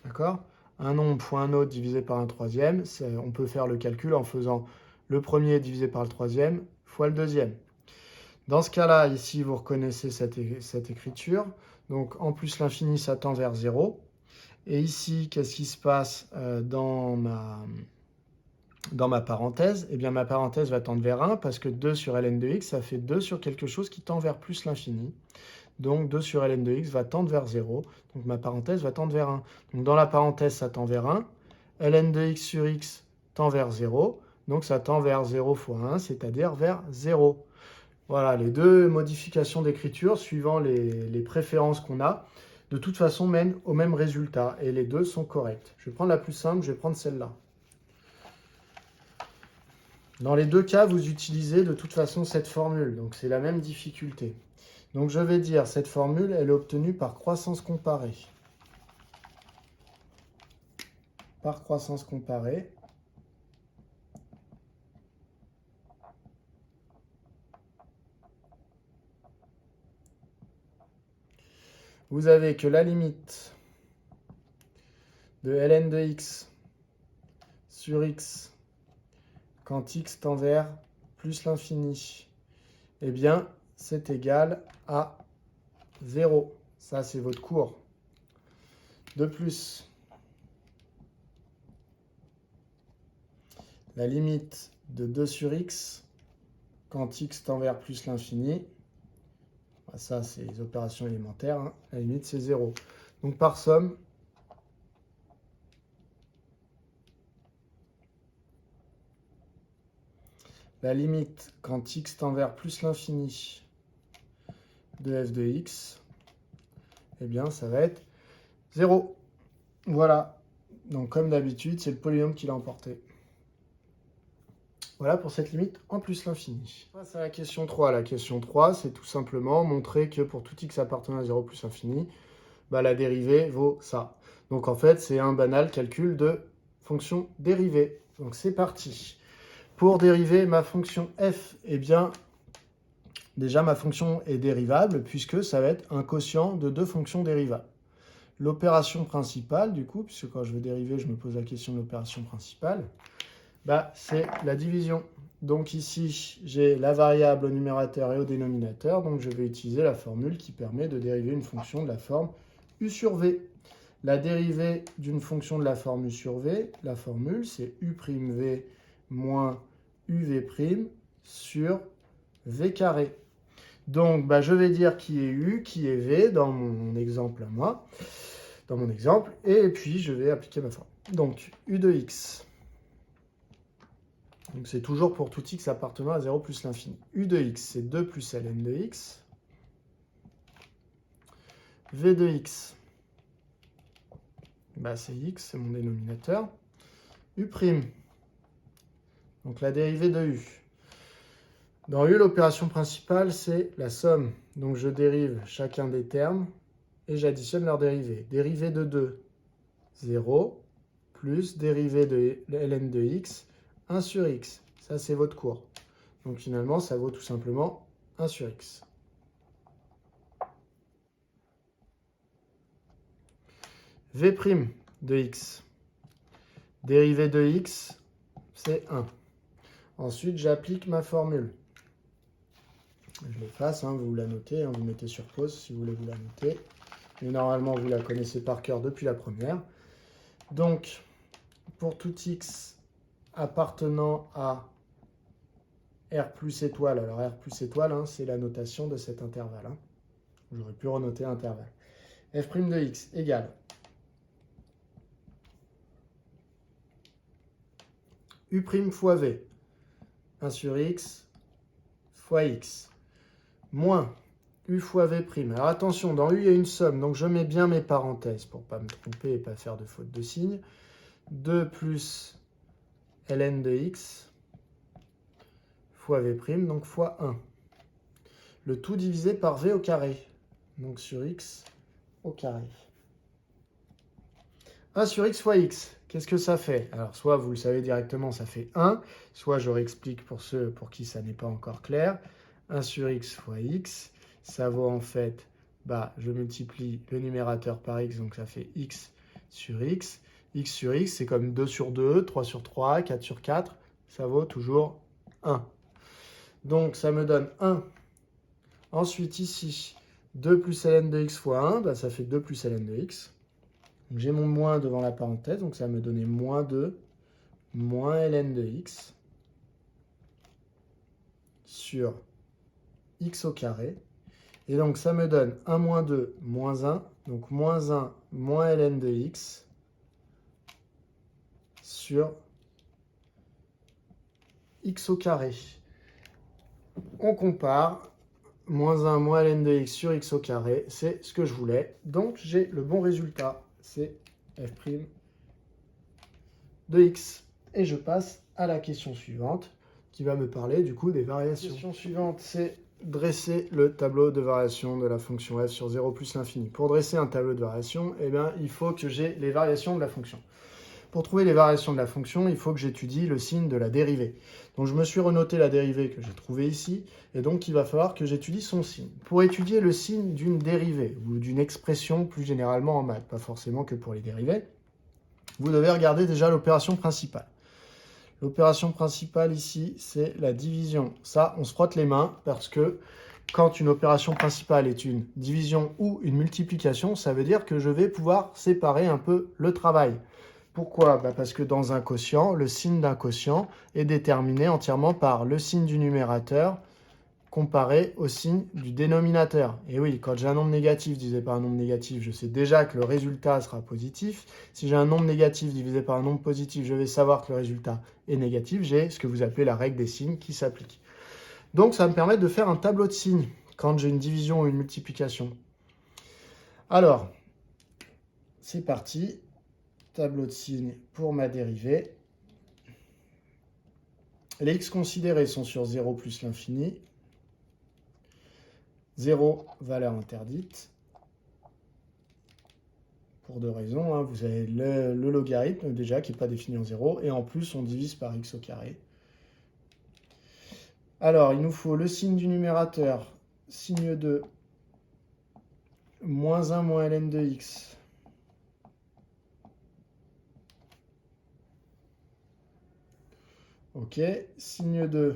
D'accord? Un nombre fois un autre divisé par un troisième, on peut faire le calcul en faisant le premier divisé par le troisième fois le deuxième. Dans ce cas-là, ici, vous reconnaissez cette écriture. Donc, en plus l'infini, ça tend vers 0. Et ici, qu'est-ce qui se passe dans ma parenthèse? Eh bien, ma parenthèse va tendre vers 1 parce que 2 sur ln de x, ça fait 2 sur quelque chose qui tend vers plus l'infini. Donc 2 sur ln de x va tendre vers 0. Donc ma parenthèse va tendre vers 1. Donc dans la parenthèse, ça tend vers 1. ln de x sur x tend vers 0. Donc ça tend vers 0 fois 1, c'est-à-dire vers 0. Voilà, les deux modifications d'écriture, suivant les préférences qu'on a, de toute façon mènent au même résultat. Et les deux sont corrects. Je vais prendre la plus simple, je vais prendre celle-là. Dans les deux cas, vous utilisez de toute façon cette formule. Donc c'est la même difficulté. Donc je vais dire, cette formule, elle est obtenue par croissance comparée. Par croissance comparée. Vous avez que la limite de ln de x sur x quand x tend vers plus l'infini, eh bien, c'est égal à 0. Ça, c'est votre cours. De plus, la limite de 2 sur x quand x tend vers plus l'infini, ça, c'est les opérations élémentaires, hein. La limite, c'est 0. Donc, par somme, la limite quand x tend vers plus l'infini de f de x, eh bien, ça va être 0. Voilà. Donc, comme d'habitude, c'est le polynôme qui l'a emporté. Voilà pour cette limite en plus l'infini. On passe à la question 3. La question 3, c'est tout simplement montrer que pour tout x appartenant à 0 plus infini, bah, la dérivée vaut ça. Donc en fait, c'est un banal calcul de fonction dérivée. Donc c'est parti. Pour dériver ma fonction f, eh bien, déjà ma fonction est dérivable puisque ça va être un quotient de deux fonctions dérivables. L'opération principale, du coup, puisque quand je veux dériver, je me pose la question de l'opération principale, bah, c'est la division. Donc ici, j'ai la variable au numérateur et au dénominateur, donc je vais utiliser la formule qui permet de dériver une fonction de la forme u sur v. La dérivée d'une fonction de la forme u sur v, la formule, c'est u'v moins uv' sur v carré. Donc, bah, je vais dire qui est u, qui est v dans mon exemple à moi, dans mon exemple, et puis je vais appliquer ma forme. Donc, u de x. Donc c'est toujours pour tout x appartenant à 0 plus l'infini. U de x, c'est 2 plus ln de x. V de x, bah, c'est x, c'est mon dénominateur. U', donc la dérivée de u. Dans u, l'opération principale, c'est la somme. Donc je dérive chacun des termes et j'additionne leur dérivée. Dérivée de 2, 0, plus dérivée de ln de x, 1 sur x. Ça, c'est votre cours. Donc finalement, ça vaut tout simplement 1 sur x. V' de x. Dérivée de x, c'est 1. Ensuite, j'applique ma formule. Je l'efface, hein, vous la notez, hein, vous mettez sur pause si vous voulez vous la noter. Mais normalement, vous la connaissez par cœur depuis la première. Donc, pour tout x appartenant à R plus étoile, alors R plus étoile, hein, c'est la notation de cet intervalle. Hein. J'aurais pu renoter l'intervalle. F' de x égale U' fois V, 1 sur x fois x, moins U fois V'. Alors attention, dans U, il y a une somme, donc je mets bien mes parenthèses pour ne pas me tromper et pas faire de faute de signe. 2 plus ln de x fois V', donc fois 1. Le tout divisé par V au carré, donc sur x au carré. 1 sur x fois x, qu'est-ce que ça fait? Alors, soit vous le savez directement, ça fait 1, soit je réexplique pour ceux pour qui ça n'est pas encore clair. 1 sur x fois x, ça vaut en fait, bah, je multiplie le numérateur par x, donc ça fait x sur x. X sur x, c'est comme 2 sur 2, 3 sur 3, 4 sur 4, ça vaut toujours 1. Donc, ça me donne 1. Ensuite, ici, 2 plus ln de x fois 1, bah, ça fait 2 plus ln de x. Donc j'ai mon moins devant la parenthèse, donc ça va me donner moins 2 moins ln de x sur x au carré. Et donc ça me donne 1 moins 2 moins 1, donc moins 1 moins ln de x sur x au carré. On compare, moins 1 moins ln de x sur x au carré, c'est ce que je voulais. Donc j'ai le bon résultat, c'est f' de x. Et je passe à la question suivante, qui va me parler du coup des variations. La question suivante, c'est dresser le tableau de variation de la fonction f sur 0 plus l'infini. Pour dresser un tableau de variation, eh bien, il faut que j'ai les variations de la fonction. Pour trouver les variations de la fonction, il faut que j'étudie le signe de la dérivée. Donc je me suis renoté la dérivée que j'ai trouvée ici, et donc il va falloir que j'étudie son signe. Pour étudier le signe d'une dérivée, ou d'une expression plus généralement en maths, pas forcément que pour les dérivées, vous devez regarder déjà l'opération principale. L'opération principale ici, c'est la division. Ça, on se frotte les mains parce que quand une opération principale est une division ou une multiplication, ça veut dire que je vais pouvoir séparer un peu le travail. Pourquoi? Parce que dans un quotient, le signe d'un quotient est déterminé entièrement par le signe du numérateur comparé au signe du dénominateur. Et oui, quand j'ai un nombre négatif divisé par un nombre négatif, je sais déjà que le résultat sera positif. Si j'ai un nombre négatif divisé par un nombre positif, je vais savoir que le résultat est négatif. J'ai ce que vous appelez la règle des signes qui s'applique. Donc ça va me permettre de faire un tableau de signes quand j'ai une division ou une multiplication. Alors, c'est parti. Tableau de signes pour ma dérivée. Les x considérés sont sur 0 plus l'infini. 0, valeur interdite. Pour deux raisons. Hein. Vous avez le logarithme déjà qui n'est pas défini en 0. Et en plus, on divise par x au carré. Alors, il nous faut le signe du numérateur. Signe de moins 1 moins ln de x. Ok. Signe de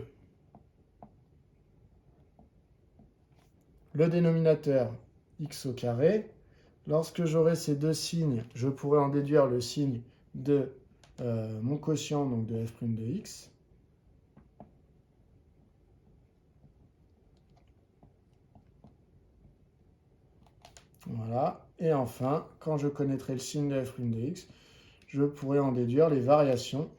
le dénominateur x au carré. Lorsque j'aurai ces deux signes, je pourrai en déduire le signe de mon quotient, donc de f' de x. Voilà. Et enfin, quand je connaîtrai le signe de f' de x, je pourrai en déduire les variations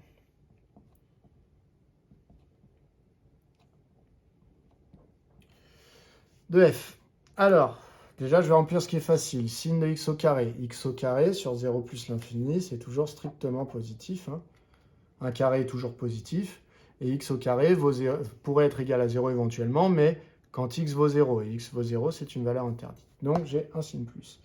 de f. Alors, déjà, je vais remplir ce qui est facile. Signe de x au carré. X au carré sur 0 plus l'infini, c'est toujours strictement positif. Hein. Un carré est toujours positif. Et x au carré pourrait être égal à 0 éventuellement, mais quand x vaut 0 et x vaut 0, c'est une valeur interdite. Donc, j'ai un signe plus.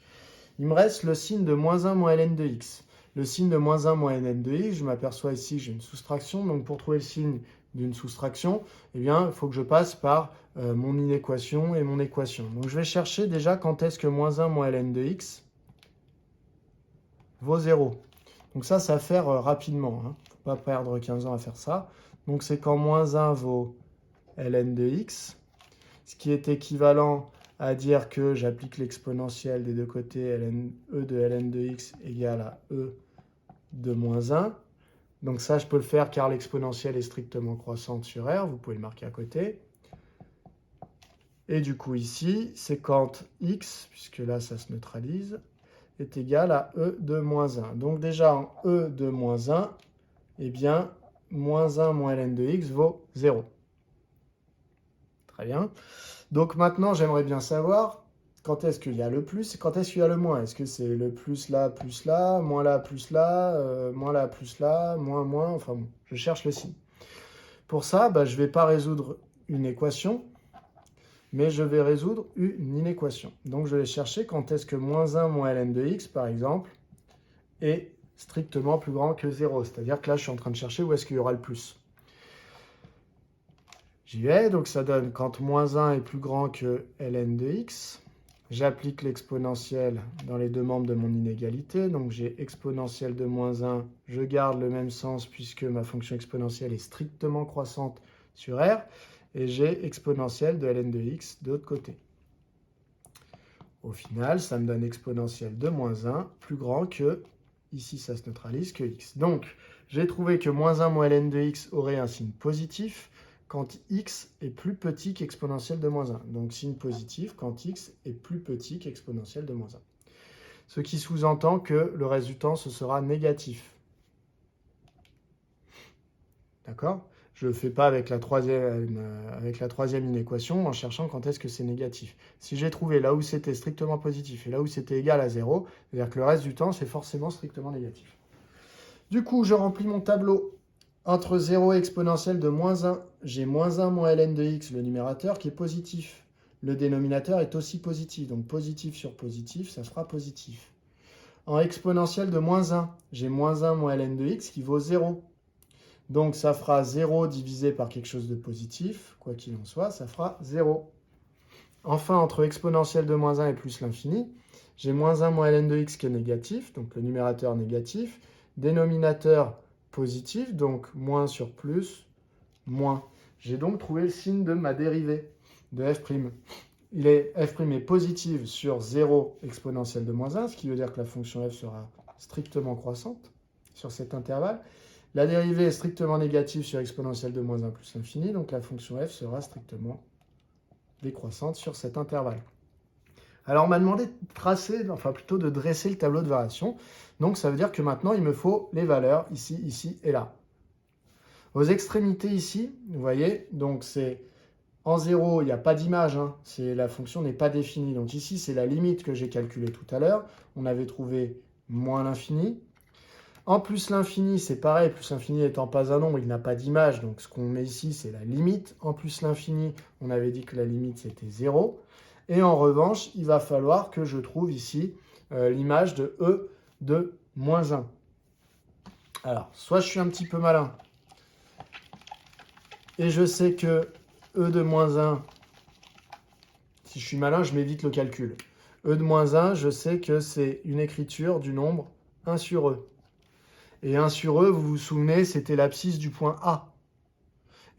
Il me reste le signe de moins 1 moins ln de x. Le signe de moins 1 moins ln de x, je m'aperçois ici que j'ai une soustraction. Donc, pour trouver le signe d'une soustraction, eh bien, il faut que je passe par mon inéquation et mon équation. Donc, je vais chercher déjà quand est-ce que moins 1 moins ln de x vaut 0. Donc ça à faire rapidement. Il ne faut pas perdre 15 ans à faire ça. Donc, c'est quand moins 1 vaut ln de x, ce qui est équivalent à dire que j'applique l'exponentielle des deux côtés, e de ln de x égale à e de moins 1. Donc ça, je peux le faire car l'exponentielle est strictement croissante sur R. Vous pouvez le marquer à côté. Et du coup, ici, c'est quand x, puisque là, ça se neutralise, est égal à e de moins 1. Donc déjà, en e de moins 1, eh bien, moins 1 moins ln de x vaut 0. Très bien. Donc maintenant, j'aimerais bien savoir quand est-ce qu'il y a le plus et quand est-ce qu'il y a le moins. Est-ce que c'est le plus là, moins là, plus là, moins là, plus là, moins, moins, enfin bon, je cherche le signe. Pour ça, je ne vais pas résoudre une équation, mais je vais résoudre une inéquation. Donc je vais chercher quand est-ce que moins 1 moins ln de x, par exemple, est strictement plus grand que 0. C'est-à-dire que là, je suis en train de chercher où est-ce qu'il y aura le plus. J'y vais, donc ça donne quand moins 1 est plus grand que ln de x. J'applique l'exponentielle dans les deux membres de mon inégalité. Donc j'ai exponentielle de moins 1. Je garde le même sens puisque ma fonction exponentielle est strictement croissante sur R. Et j'ai exponentielle de ln de x de l'autre côté. Au final, ça me donne exponentielle de moins 1 plus grand que, ici ça se neutralise, que x. Donc, j'ai trouvé que moins 1 moins ln de x aurait un signe positif quand x est plus petit qu'exponentielle de moins 1. Donc, signe positif quand x est plus petit qu'exponentielle de moins 1. Ce qui sous-entend que le reste du temps, ce sera négatif. D'accord? Je ne le fais pas avec la troisième inéquation en cherchant quand est-ce que c'est négatif. Si j'ai trouvé là où c'était strictement positif et là où c'était égal à 0, c'est-à-dire que le reste du temps, c'est forcément strictement négatif. Du coup, je remplis mon tableau. Entre 0 et exponentielle de moins 1, j'ai moins 1 moins ln de x, le numérateur, qui est positif. Le dénominateur est aussi positif, donc positif sur positif, ça fera positif. En exponentielle de moins 1, j'ai moins 1 moins ln de x qui vaut 0. Donc, ça fera 0 divisé par quelque chose de positif. Quoi qu'il en soit, ça fera 0. Enfin, entre exponentielle de moins 1 et plus l'infini, j'ai moins 1 moins ln de x qui est négatif, donc le numérateur négatif, dénominateur positif, donc moins sur plus, moins. J'ai donc trouvé le signe de ma dérivée de f'. F' est positive sur 0 exponentielle de moins 1, ce qui veut dire que la fonction f sera strictement croissante sur cet intervalle. La dérivée est strictement négative sur exponentielle de moins 1 plus l'infini, donc la fonction f sera strictement décroissante sur cet intervalle. Alors on m'a demandé de tracer, enfin plutôt de dresser le tableau de variation. Donc ça veut dire que maintenant il me faut les valeurs ici, ici et là. Aux extrémités ici, vous voyez, donc c'est en 0, il n'y a pas d'image, hein, la fonction n'est pas définie. Donc ici c'est la limite que j'ai calculée tout à l'heure. On avait trouvé moins l'infini. En plus l'infini, c'est pareil, plus l'infini étant pas un nombre, il n'a pas d'image, donc ce qu'on met ici, c'est la limite. En plus l'infini, on avait dit que la limite, c'était 0. Et en revanche, il va falloir que je trouve ici l'image de e de moins 1. Alors, soit je suis un petit peu malin, et je sais que e de moins 1, si je suis malin, je m'évite le calcul. E de moins 1, je sais que c'est une écriture du nombre 1 sur e. Et 1 sur e, vous vous souvenez, c'était l'abscisse du point A.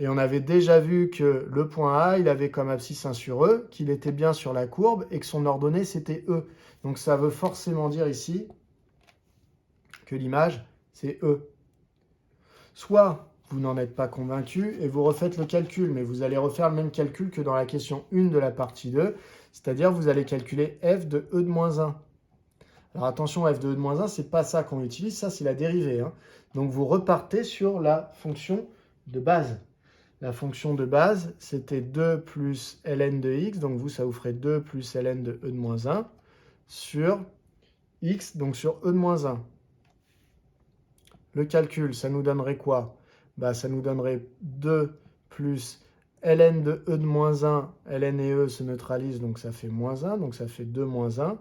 Et on avait déjà vu que le point A, il avait comme abscisse 1 sur e, qu'il était bien sur la courbe et que son ordonnée, c'était e. Donc ça veut forcément dire ici que l'image, c'est e. Soit vous n'en êtes pas convaincu et vous refaites le calcul, mais vous allez refaire le même calcul que dans la question 1 de la partie 2, c'est-à-dire vous allez calculer f de e de moins 1. Alors attention, f de e de moins 1, c'est pas ça qu'on utilise, ça c'est la dérivée. Hein. Donc vous repartez sur la fonction de base. La fonction de base, c'était 2 plus ln de x, donc vous, ça vous ferait 2 plus ln de e de moins 1 sur x, donc sur e de moins 1. Le calcul, ça nous donnerait quoi? Ça nous donnerait 2 plus ln de e de moins 1, ln et e se neutralisent, donc ça fait moins 1, donc ça fait 2 moins 1.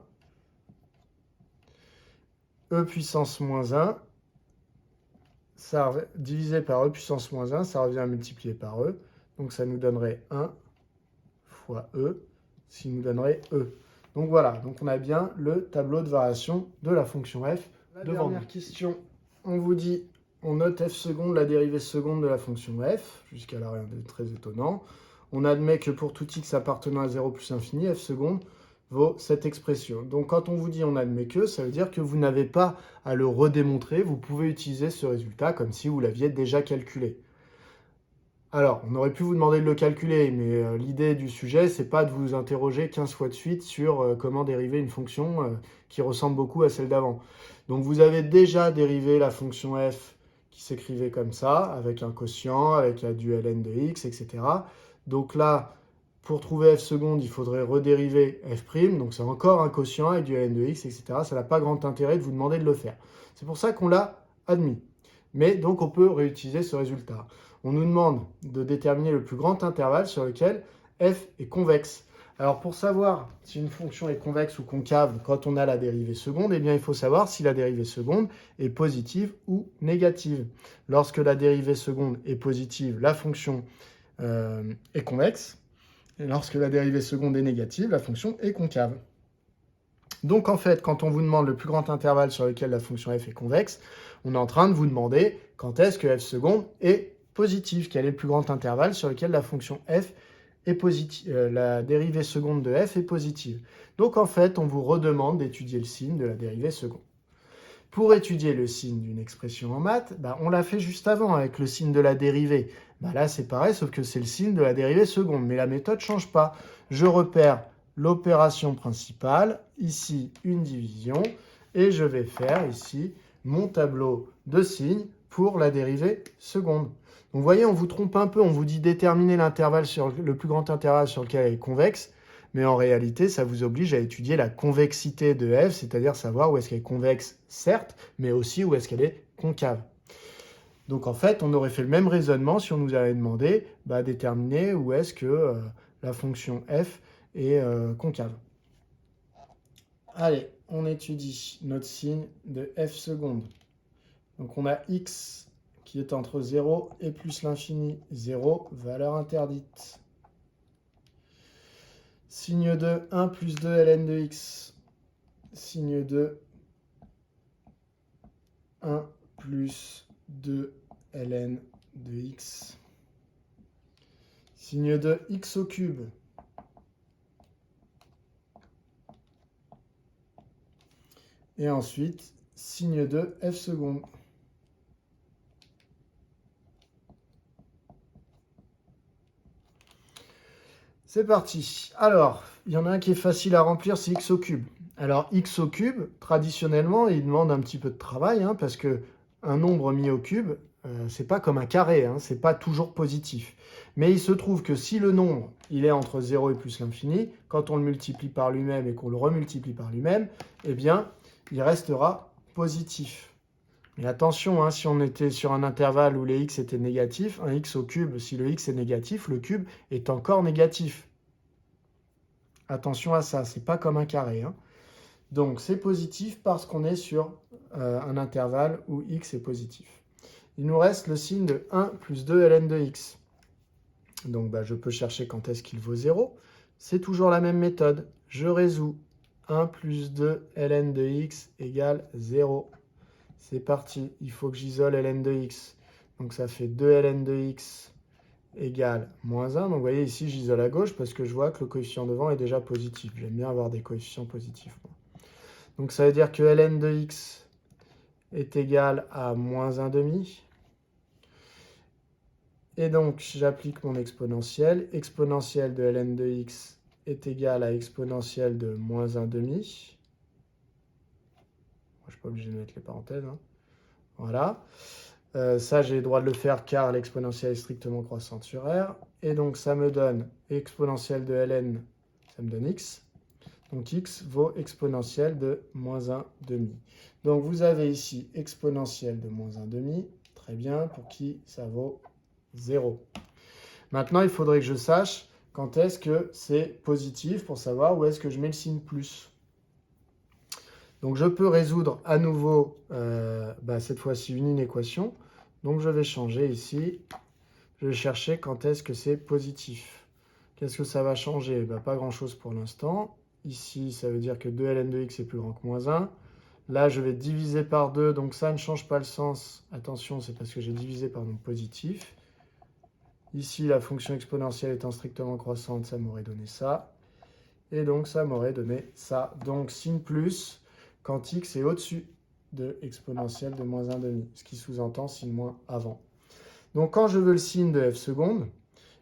E puissance moins 1, ça, divisé par e puissance moins 1, ça revient à multiplier par e. Donc ça nous donnerait 1 fois e, ce qui nous donnerait e. Donc voilà, donc on a bien le tableau de variation de la fonction f. La dernière question, on vous dit, on note f seconde, la dérivée seconde de la fonction f, jusqu'à là rien de très étonnant. On admet que pour tout x appartenant à 0 plus infini, f seconde vaut cette expression. Donc quand on vous dit on admet que, ça veut dire que vous n'avez pas à le redémontrer, vous pouvez utiliser ce résultat comme si vous l'aviez déjà calculé. Alors, on aurait pu vous demander de le calculer, mais l'idée du sujet, c'est pas de vous interroger 15 fois de suite sur comment dériver une fonction qui ressemble beaucoup à celle d'avant. Donc vous avez déjà dérivé la fonction f qui s'écrivait comme ça, avec un quotient, avec du ln de x, etc. Donc là, pour trouver f seconde, il faudrait redériver f', donc c'est encore un quotient avec du ln de x, etc. Ça n'a pas grand intérêt de vous demander de le faire. C'est pour ça qu'on l'a admis. Mais donc on peut réutiliser ce résultat. On nous demande de déterminer le plus grand intervalle sur lequel f est convexe. Alors pour savoir si une fonction est convexe ou concave quand on a la dérivée seconde, eh bien il faut savoir si la dérivée seconde est positive ou négative. Lorsque la dérivée seconde est positive, la fonction est convexe. Et lorsque la dérivée seconde est négative, la fonction est concave. Donc en fait, quand on vous demande le plus grand intervalle sur lequel la fonction f est convexe, on est en train de vous demander quand est-ce que f seconde est positive, quel est le plus grand intervalle sur lequel la fonction f est positive, la dérivée seconde de f est positive. Donc en fait, on vous redemande d'étudier le signe de la dérivée seconde. Pour étudier le signe d'une expression en maths, on l'a fait juste avant avec le signe de la dérivée. Là, c'est pareil, sauf que c'est le signe de la dérivée seconde. Mais la méthode ne change pas. Je repère l'opération principale, ici une division, et je vais faire ici mon tableau de signes pour la dérivée seconde. Donc vous voyez, on vous trompe un peu, on vous dit déterminer l'intervalle sur le plus grand intervalle sur lequel elle est convexe. Mais en réalité, ça vous oblige à étudier la convexité de f, c'est-à-dire savoir où est-ce qu'elle est convexe, certes, mais aussi où est-ce qu'elle est concave. Donc en fait, on aurait fait le même raisonnement si on nous avait demandé déterminer où est-ce que la fonction f est concave. Allez, on étudie notre signe de f seconde. Donc on a x qui est entre 0 et plus l'infini. 0, valeur interdite. Signe de 1 plus 2 ln de x. Signe de 1 plus 2 ln de x. Signe de x au cube. Et ensuite, signe de f seconde. C'est parti. Alors, il y en a un qui est facile à remplir, c'est x au cube. Alors, x au cube, traditionnellement, il demande un petit peu de travail, parce que un nombre mis au cube, c'est pas comme un carré, c'est pas toujours positif. Mais il se trouve que si le nombre, il est entre 0 et plus l'infini, quand on le multiplie par lui-même et qu'on le remultiplie par lui-même, eh bien, il restera positif. Mais attention, si on était sur un intervalle où les x étaient négatifs, un x au cube, si le x est négatif, le cube est encore négatif. Attention à ça, c'est pas comme un carré. Donc c'est positif parce qu'on est sur un intervalle où x est positif. Il nous reste le signe de 1 plus 2 ln de x. Donc je peux chercher quand est-ce qu'il vaut 0. C'est toujours la même méthode. Je résous 1 plus 2 ln de x égale 0. C'est parti, il faut que j'isole ln de x. Donc ça fait 2 ln de x égale moins 1. Donc vous voyez ici, j'isole à gauche parce que je vois que le coefficient devant est déjà positif. J'aime bien avoir des coefficients positifs. Donc ça veut dire que ln de x est égal à moins 1 demi. Et donc j'applique mon exponentielle. Exponentielle de ln de x est égal à exponentielle de moins 1 demi. Je ne suis pas obligé de mettre les parenthèses. Voilà. Ça, j'ai le droit de le faire car l'exponentielle est strictement croissante sur R. Et donc, ça me donne exponentielle de ln, ça me donne x. Donc, x vaut exponentielle de moins 1 demi. Donc, vous avez ici exponentielle de moins 1 demi. Très bien, pour qui ça vaut 0. Maintenant, il faudrait que je sache quand est-ce que c'est positif pour savoir où est-ce que je mets le signe plus. Donc, je peux résoudre à nouveau, cette fois-ci, une inéquation. Donc, je vais changer ici. Je vais chercher quand est-ce que c'est positif. Qu'est-ce que ça va changer? Pas grand-chose pour l'instant. Ici, ça veut dire que 2 ln de x est plus grand que moins 1. Là, je vais diviser par 2, donc ça ne change pas le sens. Attention, c'est parce que j'ai divisé par nombre positif. Ici, la fonction exponentielle étant strictement croissante, ça m'aurait donné ça. Et donc, ça m'aurait donné ça. Donc, signe plus quand x est au-dessus de exponentielle de moins 1 demi, ce qui sous-entend signe moins avant. Donc, quand je veux le signe de f seconde,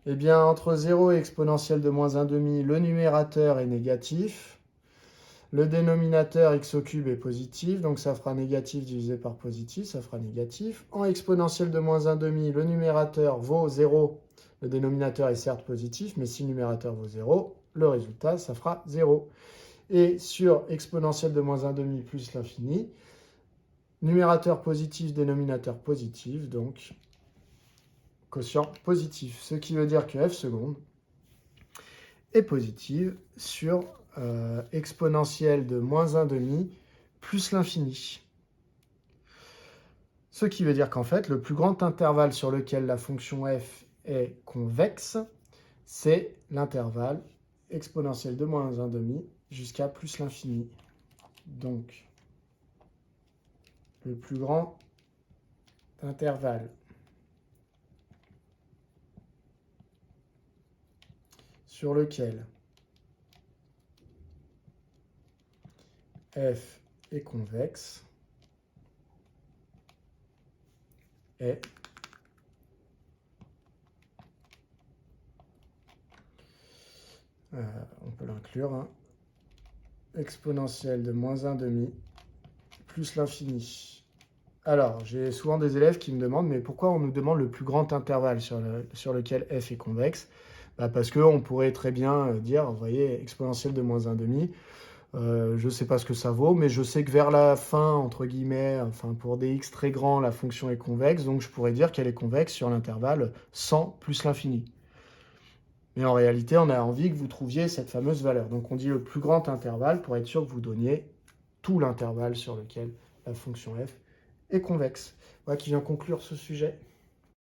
eh bien, entre 0 et exponentielle de moins 1 demi, le numérateur est négatif. Le dénominateur x au cube est positif, donc ça fera négatif divisé par positif, ça fera négatif. En exponentielle de moins 1 demi, le numérateur vaut 0. Le dénominateur est certes positif, mais si le numérateur vaut 0, le résultat, ça fera 0. Et sur exponentielle de moins 1 demi plus l'infini, numérateur positif, dénominateur positif, donc quotient positif. Ce qui veut dire que f seconde est positive sur exponentielle de moins 1 demi plus l'infini. Ce qui veut dire qu'en fait, le plus grand intervalle sur lequel la fonction f est convexe, c'est l'intervalle exponentielle de moins 1 demi jusqu'à plus l'infini. Donc, le plus grand intervalle sur lequel f est convexe est on peut l'inclure, hein, exponentielle de moins 1/2 plus l'infini. Alors, j'ai souvent des élèves qui me demandent, mais pourquoi on nous demande le plus grand intervalle sur lequel f est convexe? Parce qu'on pourrait très bien dire, vous voyez, exponentielle de moins 1/2, je ne sais pas ce que ça vaut, mais je sais que vers la fin, entre guillemets, enfin pour des x très grands, la fonction est convexe, donc je pourrais dire qu'elle est convexe sur l'intervalle 100 plus l'infini. Mais en réalité, on a envie que vous trouviez cette fameuse valeur. Donc on dit le plus grand intervalle pour être sûr que vous donniez tout l'intervalle sur lequel la fonction f est convexe. Voilà qui vient conclure ce sujet.